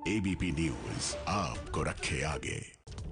ABP news आपको रखे आगे।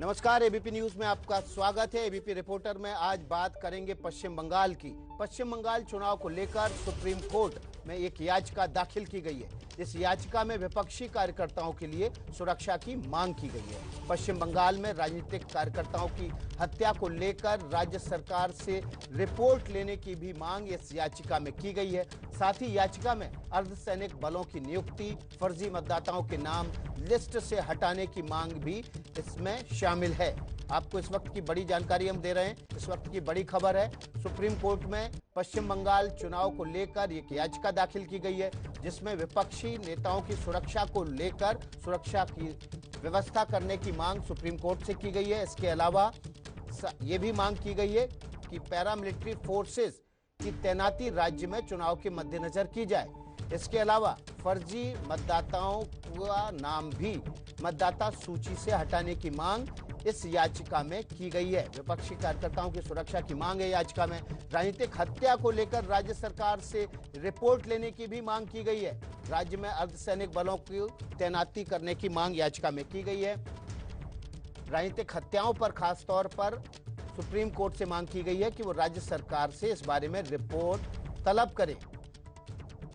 नमस्कार, एबीपी न्यूज में आपका स्वागत है। एबीपी रिपोर्टर में आज बात करेंगे पश्चिम बंगाल की। पश्चिम बंगाल चुनाव को लेकर सुप्रीम कोर्ट में एक याचिका दाखिल की गई है। इस याचिका में विपक्षी कार्यकर्ताओं के लिए सुरक्षा की मांग की गई है। पश्चिम बंगाल में राजनीतिक कार्यकर्ताओं की हत्या को लेकर राज्य सरकार से रिपोर्ट लेने की भी मांग इस याचिका में की गई है। साथ ही याचिका में अर्धसैनिक बलों की नियुक्ति, फर्जी मतदाताओं के नाम लिस्ट से हटाने की मांग भी इसमें शामिल है। आपको इस वक्त की बड़ी जानकारी हम दे रहे हैं। इस वक्त की बड़ी खबर है, सुप्रीम कोर्ट में पश्चिम बंगाल चुनाव को लेकर एक याचिका दाखिल की गई है, जिसमें विपक्षी नेताओं की सुरक्षा को लेकर सुरक्षा की व्यवस्था करने की मांग सुप्रीम कोर्ट से की गई है। इसके अलावा ये भी मांग की गई है कि पैरामिलिट्री फोर्सेस की तैनाती राज्य में चुनाव के मद्देनजर की जाए। इसके अलावा फर्जी मतदाताओं का नाम भी मतदाता सूची से हटाने की मांग इस याचिका में की गई है। विपक्षी कार्यकर्ताओं की सुरक्षा की मांग है याचिका में। राजनीतिक हत्या को लेकर राज्य सरकार से रिपोर्ट लेने की भी मांग की गई है। राज्य में अर्धसैनिक बलों की तैनाती करने की मांग याचिका में की गई है। राजनीतिक हत्याओं पर खासतौर पर सुप्रीम कोर्ट से मांग की गई है कि वो राज्य सरकार से इस बारे में रिपोर्ट तलब करे।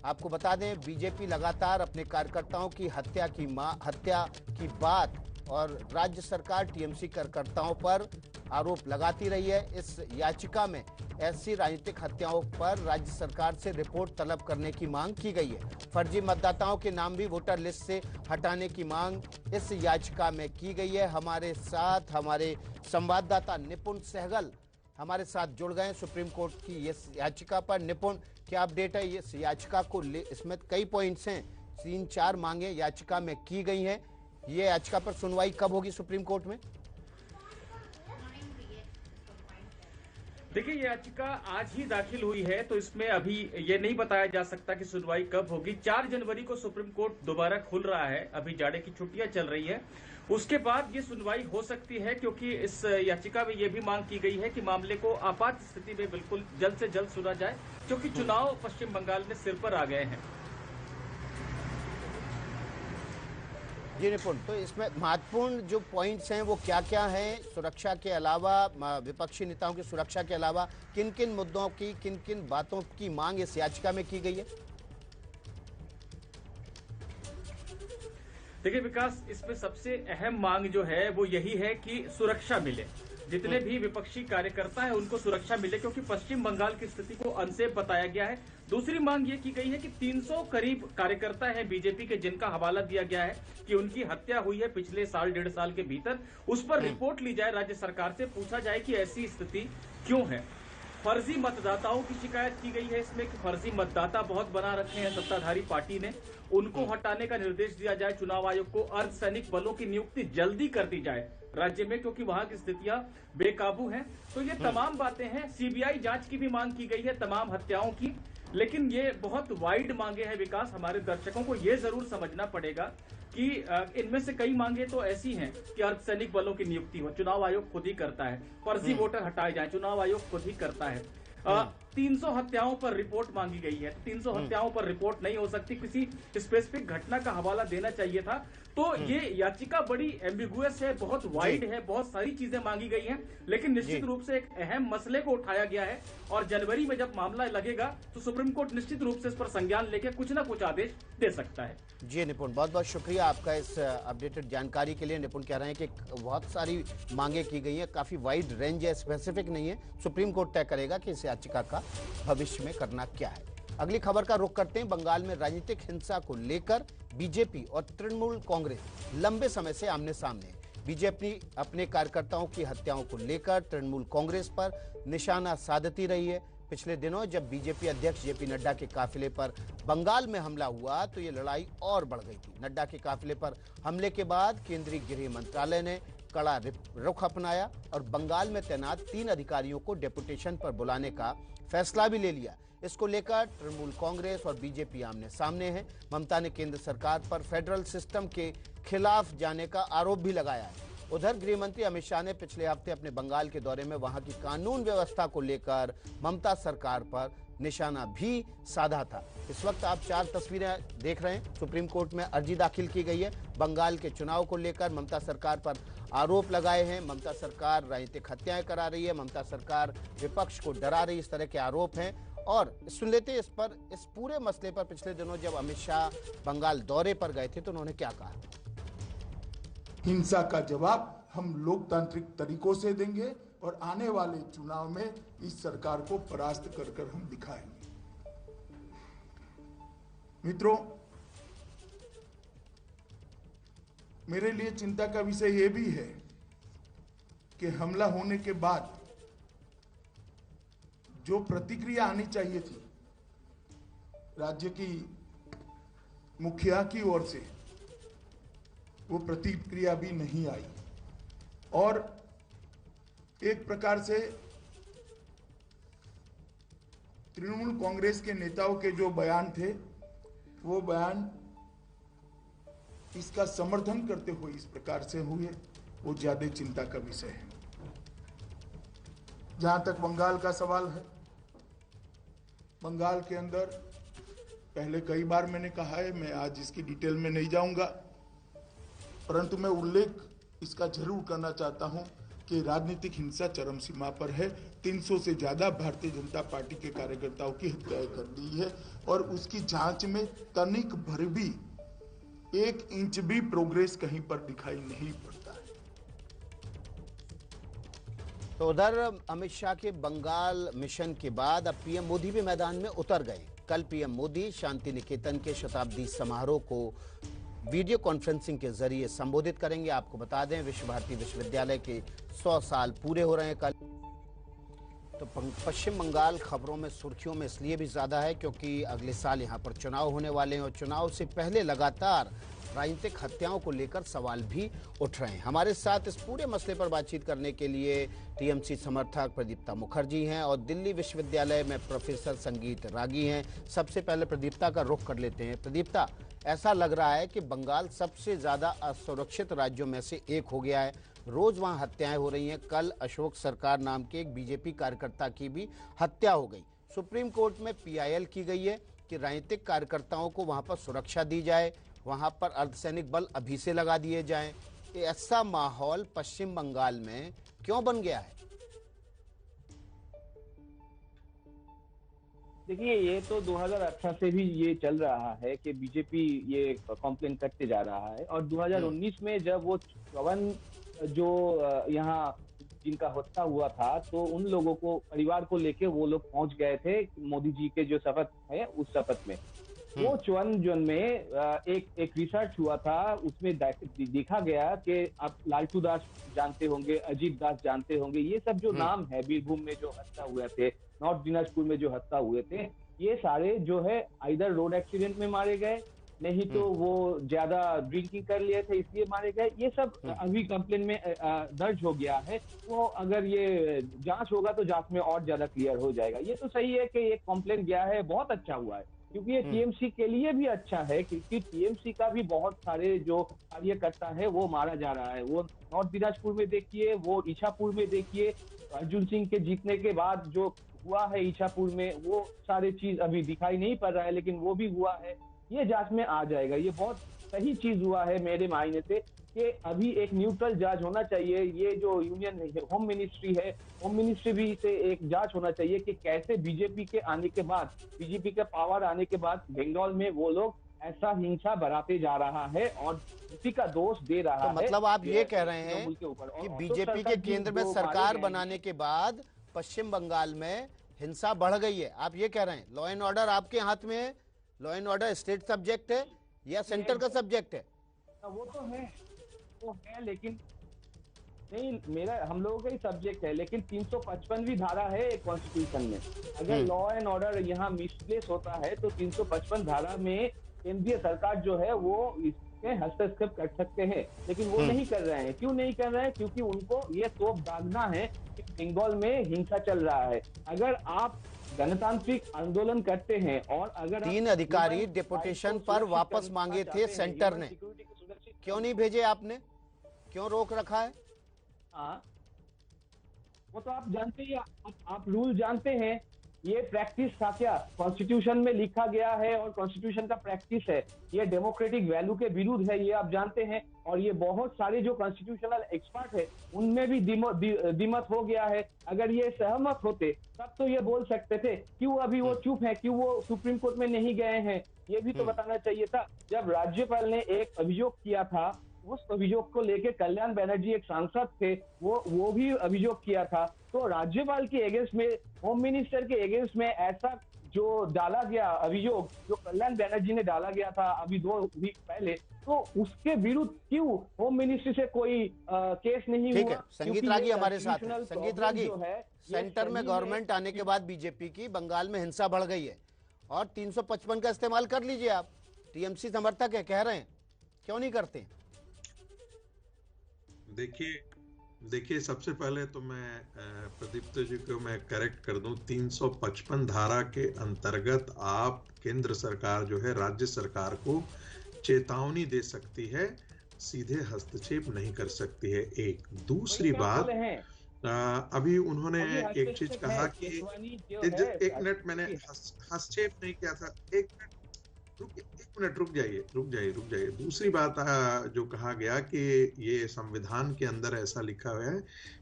आपको बता दें, बीजेपी लगातार अपने कार्यकर्ताओं की हत्या की बात और राज्य सरकार टीएमसी कार्यकर्ताओं पर आरोप लगाती रही है। इस याचिका में ऐसी राजनीतिक हत्याओं पर राज्य सरकार से रिपोर्ट तलब करने की मांग की गई है। फर्जी मतदाताओं के नाम भी वोटर लिस्ट से हटाने की मांग इस याचिका में की गई है। हमारे साथ हमारे संवाददाता निपुण सहगल हमारे साथ जुड़ गए सुप्रीम कोर्ट की इस याचिका पर। निपुण, क्या अपडेट है इस याचिका को इसमें कई पॉइंट्स हैं, 3-4 मांगे याचिका में की गई हैं। ये याचिका पर सुनवाई कब होगी सुप्रीम कोर्ट में? देखिए, ये याचिका आज ही दाखिल हुई है, तो इसमें अभी ये नहीं बताया जा सकता कि सुनवाई कब होगी। 4 जनवरी को सुप्रीम कोर्ट दोबारा खुल रहा है। अभी जाड़े की छुट्टियां चल रही है, उसके बाद ये सुनवाई हो सकती है, क्योंकि इस याचिका में ये भी मांग की गई है कि मामले को आपात स्थिति में बिल्कुल जल्द से जल्द सुना जाए, क्योंकि चुनाव पश्चिम बंगाल में सिर पर आ गए हैं। जी निपुण, तो इसमें महत्वपूर्ण जो पॉइंट्स हैं वो क्या क्या हैं? सुरक्षा के अलावा, विपक्षी नेताओं की सुरक्षा के अलावा किन किन मुद्दों की, किन किन बातों की मांग इस याचिका में की गई है? देखिए विकास, इसमें सबसे अहम मांग जो है वो यही है कि सुरक्षा मिले। जितने भी विपक्षी कार्यकर्ता हैं उनको सुरक्षा मिले, क्योंकि पश्चिम बंगाल की स्थिति को अनसेफ बताया गया है। दूसरी मांग ये की गई है कि 300 करीब कार्यकर्ता हैं बीजेपी के, जिनका हवाला दिया गया है कि उनकी हत्या हुई है पिछले साल 1.5 साल के भीतर। उस पर रिपोर्ट ली जाए राज्य सरकार से, पूछा जाए कि ऐसी स्थिति क्यों है। फर्जी मतदाताओं की शिकायत की गई है इसमें कि फर्जी मतदाता बहुत बना रखे हैं सत्ताधारी पार्टी ने, उनको हटाने का निर्देश दिया जाए चुनाव आयोग को। अर्धसैनिक बलों की नियुक्ति जल्दी कर दी जाए राज्य में, क्योंकि वहां की स्थितियां बेकाबू हैं। तो ये तमाम बातें हैं। सीबीआई जांच की भी मांग की गई है तमाम हत्याओं की, लेकिन ये बहुत वाइड मांगे हैं विकास। हमारे दर्शकों को ये जरूर समझना पड़ेगा कि इनमें से कई मांगे तो ऐसी हैं कि अर्धसैनिक बलों की नियुक्ति हो, चुनाव आयोग खुद ही करता है। फर्जी वोटर हटाए जाए, चुनाव आयोग खुद ही करता है। 300 हत्याओं पर रिपोर्ट मांगी गई है। 300 हत्याओं पर रिपोर्ट नहीं हो सकती, किसी स्पेसिफिक घटना का हवाला देना चाहिए था। तो ये याचिका बड़ी एम्बिगुअस है, बहुत वाइड है, बहुत सारी चीजें मांगी गई हैं, लेकिन निश्चित रूप से एक अहम मसले को उठाया गया है। और जनवरी में जब मामला लगेगा तो सुप्रीम कोर्ट निश्चित रूप से इस पर संज्ञान लेकर कुछ ना कुछ आदेश दे सकता है। जी निपुण, बहुत बहुत शुक्रिया आपका इस अपडेटेड जानकारी के लिए। निपुण कह रहे हैं कि बहुत सारी मांगे की गई हैं, काफी वाइड रेंज है, स्पेसिफिक नहीं है। सुप्रीम कोर्ट तय करेगा कि इस याचिका का भविष्य में करना क्या है। अगली खबर का रुख करते हैं। बंगाल में राजनीतिक हिंसा को लेकर बीजेपी और तृणमूल कांग्रेस लंबे समय से आमने सामने है। बीजेपी अपने कार्यकर्ताओं की हत्याओं को लेकर तृणमूल कांग्रेस पर निशाना साधती रही है। पिछले दिनों जब बीजेपी अध्यक्ष जेपी नड्डा के काफिले पर बंगाल में हमला हुआ तो ये लड़ाई और बढ़ गई थी। नड्डा के काफिले पर हमले के बाद केंद्रीय गृह मंत्रालय ने कड़ा रुख अपनाया और बंगाल में तैनात 3 अधिकारियों को डेपुटेशन पर बुलाने का फैसला भी ले लिया। इसको लेकर तृणमूल कांग्रेस और बीजेपी आमने सामने हैं। ममता ने केंद्र सरकार पर फेडरल सिस्टम के खिलाफ जाने का आरोप भी लगाया है। उधर गृह मंत्री अमित शाह ने पिछले हफ्ते अपने बंगाल के दौरे में वहां की कानून व्यवस्था को लेकर ममता सरकार पर निशाना भी साधा था। इस वक्त आप 4 तस्वीरें देख रहे हैं। सुप्रीम कोर्ट में अर्जी दाखिल की गई है। बंगाल के चुनाव को लेकर ममता सरकार पर आरोप लगाए हैं। ममता सरकार राजनीतिक हत्याएं करा रही है, ममता सरकार विपक्ष को डरा रही, इस तरह के आरोप हैं। और सुन लेते हैं इस पूरे मसले पर। पिछले दिनों जब अमित शाह बंगाल दौरे पर गए थे तो उन्होंने क्या कहा। हिंसा का जवाब हम लोकतांत्रिक तरीकों से देंगे और आने वाले चुनाव में इस सरकार को परास्त कर कर हम दिखाएंगे। मित्रों, मेरे लिए चिंता का विषय यह भी है कि हमला होने के बाद जो प्रतिक्रिया आनी चाहिए थी राज्य की मुखिया की ओर से, वो प्रतिक्रिया भी नहीं आई। और एक प्रकार से तृणमूल कांग्रेस के नेताओं के जो बयान थे, वो बयान इसका समर्थन करते हुए इस प्रकार से हुए, वो ज्यादा चिंता का विषय है। जहां तक बंगाल का सवाल है, बंगाल के अंदर पहले कई बार मैंने कहा है, मैं आज इसकी डिटेल में नहीं जाऊंगा, परंतु मैं उल्लेख इसका जरूर करना चाहता हूं कि राजनीतिक हिंसा चरम सीमा पर है। 300 से ज्यादा भारतीय जनता पार्टी के कार्यकर्ताओं की हत्या कर दी है और उसकी जांच में तनिक भर भी 1 इंच भी प्रोग्रेस कहीं पर दिखाई नहीं पड़ता है। तो उधर अमित शाह के बंगाल मिशन के बाद अब पीएम मोदी भी मैदान में उतर गए। कल पीएम मोदी शांति निकेतन के शताब्दी समारोह को वीडियो कॉन्फ्रेंसिंग के जरिए संबोधित करेंगे। आपको बता दें, विश्व भारती विश्वविद्यालय के 100 साल पूरे हो रहे हैं कल। तो पश्चिम बंगाल खबरों में सुर्खियों में इसलिए भी ज्यादा है क्योंकि अगले साल यहां पर चुनाव होने वाले हैं और चुनाव से पहले लगातार राजनीतिक हत्याओं को लेकर सवाल भी उठ रहे हैं। हमारे साथ इस पूरे मसले पर बातचीत करने के लिए टीएमसी समर्थक प्रदीप्ता मुखर्जी हैं और दिल्ली विश्वविद्यालय में प्रोफेसर संगीत रागी हैं। सबसे पहले प्रदीप्ता का रुख कर लेते हैं। प्रदीप्ता, ऐसा लग रहा है कि बंगाल सबसे ज्यादा असुरक्षित राज्यों में से एक हो गया है। रोज वहां हत्याएं हो रही हैं। कल अशोक सरकार नाम के एक बीजेपी कार्यकर्ता की भी हत्या हो गई। सुप्रीम कोर्ट में पीआईएल की गई है कि राजनीतिक कार्यकर्ताओं को वहां पर सुरक्षा दी जाए, वहां पर अर्धसैनिक बल अभी से लगा दिए जाएं। ऐसा माहौल पश्चिम बंगाल में क्यों बन गया है? देखिए, ये तो 2018 से भी ये चल रहा है कि बीजेपी ये कॉम्प्लेन करते जा रहा है और 2019 में जब वो 54 जो यहाँ जिनका हत्या हुआ था, तो उन लोगों को, परिवार को लेके वो लोग पहुंच गए थे मोदी जी के जो शपथ है उस शपथ में। वो 54 जून में एक रिसर्च हुआ था, उसमें देखा गया कि आप लालटू दास जानते होंगे, अजीत दास जानते होंगे, ये सब जो नाम है बीरभूम में जो हत्या हुए थे, नॉर्थ दिनाजपुर में जो हत्या हुए थे, ये सारे जो है आइदर रोड एक्सीडेंट में मारे गए, नहीं तो वो ज्यादा ड्रिंकिंग कर लिए थे इसलिए मारे गए। ये सब अभी कंप्लेन में दर्ज हो गया है। तो अगर ये जांच होगा तो जांच में और ज्यादा क्लियर हो जाएगा। ये तो सही है कि ये कंप्लेन गया है, बहुत अच्छा हुआ है, क्योंकि ये टीएमसी के लिए भी अच्छा है, क्योंकि टीएमसी का भी बहुत सारे जो कार्यकर्ता है वो मारा जा रहा है। वो नॉर्थ दिनाजपुर में देखिए, वो इछापुर में देखिए, अर्जुन सिंह के जीतने के बाद जो हुआ है इछापुर में, वो सारे चीज अभी दिखाई नहीं पड़ रहा है, लेकिन वो भी हुआ है। ये जांच में आ जाएगा। ये बहुत सही चीज हुआ है मेरे मायने से कि अभी एक न्यूट्रल जांच होना चाहिए। ये जो यूनियन होम मिनिस्ट्री है, होम मिनिस्ट्री भी से एक जांच होना चाहिए कि कैसे बीजेपी के आने के बाद, बीजेपी के पावर आने के बाद बंगाल में वो लोग ऐसा हिंसा बढ़ाते जा रहा है और उसी का दोष दे रहा है। तो मतलब आप ये कह रहे हैं कि बीजेपी के केंद्र में सरकार बनाने के बाद पश्चिम बंगाल में हिंसा बढ़ गई है, आप ये कह रहे हैं? लॉ एंड ऑर्डर आपके हाथ में है? Law and order state subject है या सेंटर का सब्जेक्ट है? वो तो है, वो है, लेकिन नहीं, मेरा हम लोगों का ही सब्जेक्ट है, लेकिन 355वीं धारा है कॉन्स्टिट्यूशन में। अगर लॉ एंड ऑर्डर यहाँ मिसप्लेस होता है तो 355 धारा में केंद्रीय सरकार जो है वो इसमें हस्तक्षेप कर सकते हैं, लेकिन वो नहीं कर रहे हैं। क्यों नहीं कर रहे हैं? क्योंकि उनको ये तोप दागना है कि बंगाल में हिंसा चल रहा है। अगर आप गणतांत्रिक आंदोलन करते हैं और अगर 3 अधिकारी डिपुटेशन पर वापस मांगे थे सेंटर ने, क्यों नहीं भेजे आपने? क्यों रोक रखा है? हाँ, वो तो आप जानते ही, आप रूल जानते हैं ये प्रैक्टिस था क्या? कॉन्स्टिट्यूशन में लिखा गया है और कॉन्स्टिट्यूशन का प्रैक्टिस है, ये डेमोक्रेटिक वैल्यू के विरुद्ध है, ये आप जानते हैं। और ये बहुत सारे जो कॉन्स्टिट्यूशनल एक्सपर्ट है उनमें भी दिमत हो गया है। अगर ये सहमत होते तब तो ये बोल सकते थे। क्यों अभी वो चुप है, क्यों वो सुप्रीम कोर्ट में नहीं गए हैं, ये भी तो बताना चाहिए था। जब राज्यपाल ने एक अभियोग किया था, उस अभियोग को लेकर कल्याण बनर्जी एक सांसद थे, वो भी अभियोग किया था। तो राज्यपाल के अगेंस्ट में, होम मिनिस्टर के अगेंस्ट में ऐसा जो डाला गया अभियोग, जो कल्याण बनर्जी ने डाला गया था अभी 2 वीक पहले, तो उसके विरुद्ध क्यों होम मिनिस्ट्री से कोई केस नहीं हुआ? ठीक है, संगीत रागी हमारे साथ हैं। संगीत रागी, सेंटर में गवर्नमेंट आने के बाद बीजेपी की बंगाल में हिंसा बढ़ गई है और 355 का इस्तेमाल कर लीजिए आप। टीएमसी समर्थक है, कह रहे हैं, क्यों नहीं करते? देखिए सबसे पहले तो मैं प्रदीप्त जी को मैं करेक्ट कर दूं। 355 धारा के अंतर्गत आप केंद्र सरकार जो है राज्य सरकार को चेतावनी दे सकती है, सीधे हस्तक्षेप नहीं कर सकती है। एक दूसरी बात, अभी उन्होंने एक चीज कहा कि एक मिनट, मैंने हस्तक्षेप नहीं किया था। एक मिनट रुक जाइए। दूसरी बात जो कहा गया कि ये संविधान के अंदर ऐसा लिखा हुआ है,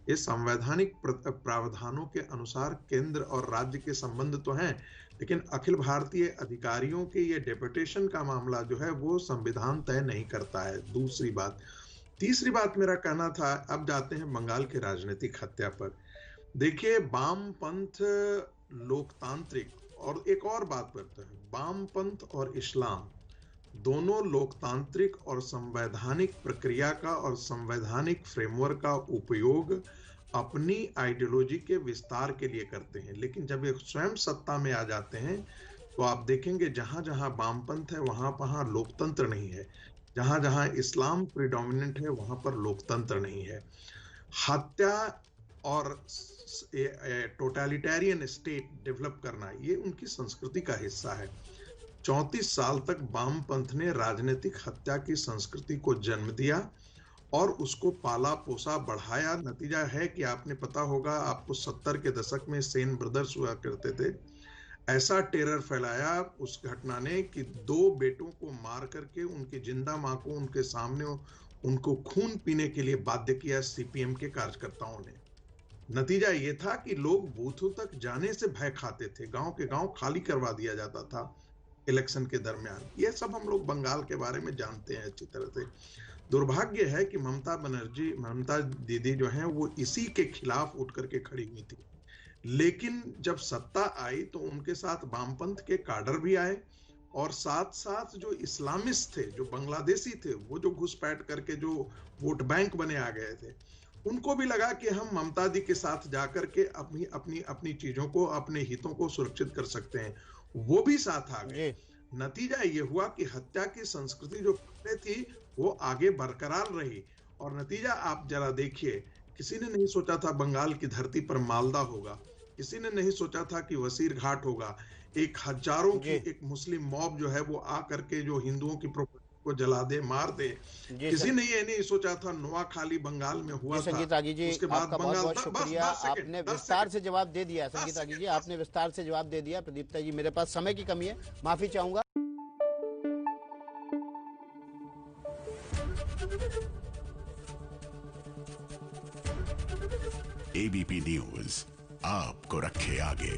ये संवैधानिक प्रावधानों के अनुसार केंद्र और राज्य के संबंध तो हैं, लेकिन अखिल भारतीय अधिकारियों के ये डेपुटेशन का मामला जो है वो संविधान तय नहीं करता है। दूसरी बात, तीसरी बात मेरा कहना था, अब जाते हैं बंगाल के राजनीतिक हत्या पर। देखिए वामपंथ लोकतांत्रिक, और एक और बात करते हैं, वामपंथ और इस्लाम दोनों लोकतांत्रिक और संवैधानिक प्रक्रिया का और संवैधानिक फ्रेमवर्क का उपयोग अपनी आइडियोलॉजी के विस्तार के लिए करते हैं, लेकिन जब ये स्वयं सत्ता में आ जाते हैं तो आप देखेंगे जहां जहां वामपंथ है वहां लोकतंत्र नहीं है, जहां जहां इस्लाम प्रिडोमिनेंट है वहां पर लोकतंत्र नहीं है। हत्या और टोटलिटेरियन स्टेट डेवलप करना ये उनकी संस्कृति का हिस्सा है। 34 साल तक वामपंथ ने राजनीतिक हत्या की संस्कृति को जन्म दिया और उसको पाला पोसा बढ़ाया। नतीजा है कि आपने पता होगा आपको 70 के दशक में सेन ब्रदर्स हुआ करते थे, ऐसा टेरर फैलाया उस घटना ने कि 2 बेटों को मार करके उनकी जिंदा मां को उनके सामने उनको खून पीने के लिए बाध्य किया सीपीएम के कार्यकर्ताओं ने। नतीजा ये था कि लोग बूथों तक जाने से भय खाते थे, गांव के गांव खाली करवा दिया जाता था इलेक्शन के दरमियान। ये सब हम लोग बंगाल के बारे में जानते हैं अच्छी तरह से। दुर्भाग्य है कि ममता दीदी जो हैं वो इसी के खिलाफ उठ करके खड़ी हुई थी, लेकिन जब सत्ता आई तो उनके साथ वामपंथ के काडर भी आए और साथ साथ जो इस्लामिस्ट थे, जो बांग्लादेशी थे, वो जो घुसपैठ करके जो वोट बैंक बने आ गए थे, उनको भी लगा कि हम ममता दी के साथ जाकर के अपनी चीजों को, अपने हितों को सुरक्षित कर सकते हैं, वो भी साथ आ गए। नतीजा ये हुआ कि हत्या की संस्कृति जो पहले थी वो आगे बरकरार रही और नतीजा आप जरा देखिए, किसी ने नहीं सोचा था बंगाल की धरती पर मालदा होगा, किसी ने नहीं सोचा था कि वसीर घाट होगा, एक हजारों की एक मुस्लिम मॉब जो है वो आ करके जो हिंदुओं की प्रॉपर्टी को जला दे, मार दे। किसी ने ये नहीं सोचा था नोआखाली बंगाल में हुआ था। संगीत रागी जी, उसके बाद आपका बहुत बहुत शुक्रिया, आपने विस्तार से जवाब दे दिया। संगीत रागी जी, आपने विस्तार से जवाब दे दिया। प्रदीप्ता जी, मेरे पास समय की कमी है, माफी चाहूंगा। एबीपी न्यूज आपको रखे आगे।